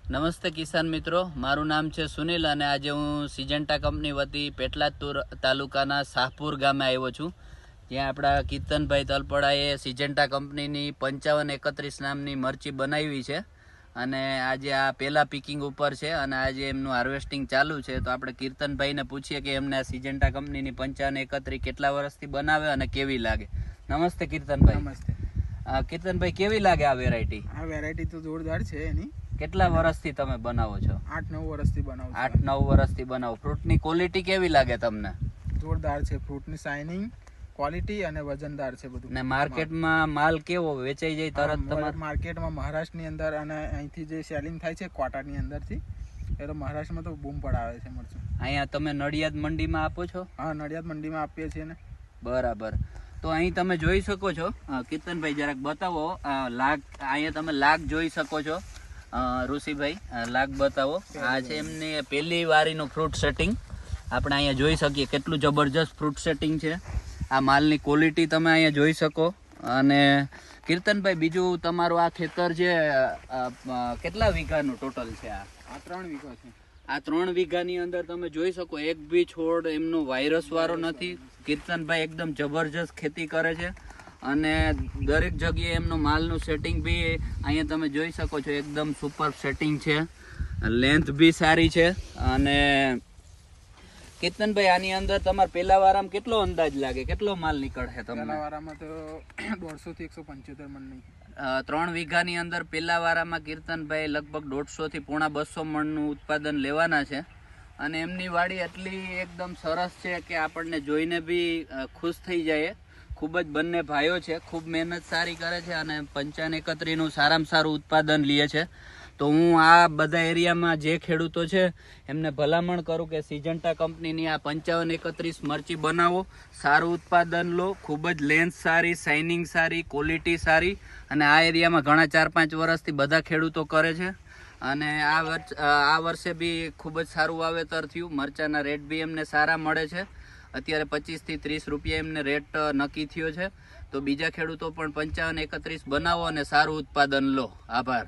નમસ્તે કિસાન મિત્રો, મારું નામ છે સુનિલ અને આજે હું સિજન્ટા કંપની વતી પેટલાદ તાલુકાના શાહપુર ગામે આવ્યો છું, જ્યાં આપણા કીર્તનભાઈ તલપડાએ સિજન્ટા કંપનીની 5531 નામની મરચી બનાવી છે અને આજે આ પહેલા પિકિંગ ઉપર છે અને આજે એમનું હાર્વેસ્ટિંગ ચાલુ છે. તો આપણે કીર્તનભાઈને પૂછીએ કે એમને આ સિજન્ટા કંપનીની 5531 કેટલા વર્ષથી બનાવે અને કેવી લાગે. નમસ્તે કીર્તનભાઈ. નમસ્તે. કીર્તનભાઈ, કેવી લાગે આ વેરાયટી? આ વેરાયટી તો જોરદાર છે. એની કેટલા વર્ષથી તમે બનાવો છો? 8-9 વર્ષથી બનાવું છું. 8-9 વર્ષથી બનાવો. ફ્રૂટની ક્વોલિટી કેવી લાગે તમને? જોરદાર છે. ફ્રૂટની શાઇનિંગ, ક્વોલિટી અને વજનદાર છે બધું. ને માર્કેટમાં માલ કેવો વેચાઈ જાય તરત? તમારે માર્કેટમાં મહારાષ્ટ્રની અંદર અને અહીંથી જે સેલિંગ થાય છે ક્વાટાની અંદરથી, એ તો મહારાષ્ટ્રમાં તો બૂમ પડાવે છે મરચું. અહીંયા તમે નડિયાદ મંડીમાં આપો છો? હા, નડિયાદ મંડીમાં આપીએ છીએ ને. બરાબર. તો અહીં તમે જોઈ શકો છો, કીર્તનભાઈ જરાક બતાવો. લાગ અહીંયા તમે લાગ જોઈ શકો છો. ઋષિભાઈ, લાગ બતાવો. આ છે એમની પહેલી વારીનું ફ્રૂટ સેટિંગ. આપણે અહીંયા જોઈ શકીએ કેટલું જબરજસ્ત ફ્રૂટ સેટિંગ છે. આ માલની ક્વોલિટી તમે અહીંયા જોઈ શકો. અને કીર્તનભાઈ, બીજું તમારું આ ખેતર છે, કેટલા વીઘાનું ટોટલ છે? આ 3 વીઘા છે. આ 3 વીઘાની અંદર તમે જોઈ શકો એક બી છોડ એમનો વાયરસ વાળો નથી. કીર્તનભાઈ એકદમ જબરજસ્ત ખેતી કરે છે અને દરેક જગ્યાએ એમનું માલનું સેટિંગ બી અહીંયા તમે જોઈ શકો છો, એકદમ સુપર સેટિંગ છે. લેન્થ બી સારી છે. અને કીર્તનભાઈ, આની અંદર તમારે પહેલા વારામાં કેટલો અંદાજ લાગે, કેટલો માલ નીકળશે તમને? પહેલા વારામાં તો 150 થી 175 મણ નહીં. 3 વીઘાની અંદર પહેલા વારામાં કીર્તનભાઈ લગભગ 150 થી પોણા 200 મણનું ઉત્પાદન લેવાના છે. અને એમની વાડી એટલી એકદમ સરસ છે કે આપણને જોઈને બી ખુશ થઈ જાય. ખૂબ જ બંને ભાઈઓ છે, ખૂબ મહેનત સારી કરે છે અને 5531નું સારામાં સારું ઉત્પાદન લે છે. તો હું આ બધા એરિયામાં જે ખેડૂતો છે એમને ભલામણ કરું કે સિજન્ટા કંપનીની આ 5531 મરચી બનાવો, સારું ઉત્પાદન લો. ખૂબ જ લેન્થ સારી, શાઇનિંગ સારી, ક્વોલિટી સારી. અને આ એરિયામાં ઘણા 4-5 વર્ષથી બધા ખેડૂતો કરે છે. અને આ વર્ષે બી ખૂબ જ સારું વાવેતર થયું. મરચાના રેટ બી એમને સારા મળે છે. અત્યારે 25 થી 30 રૂપિયા એમને રેટ નક્કી થયો છે. તો બીજા ખેડૂતો પણ 5531 બનાવો અને સારું ઉત્પાદન લો. આભાર.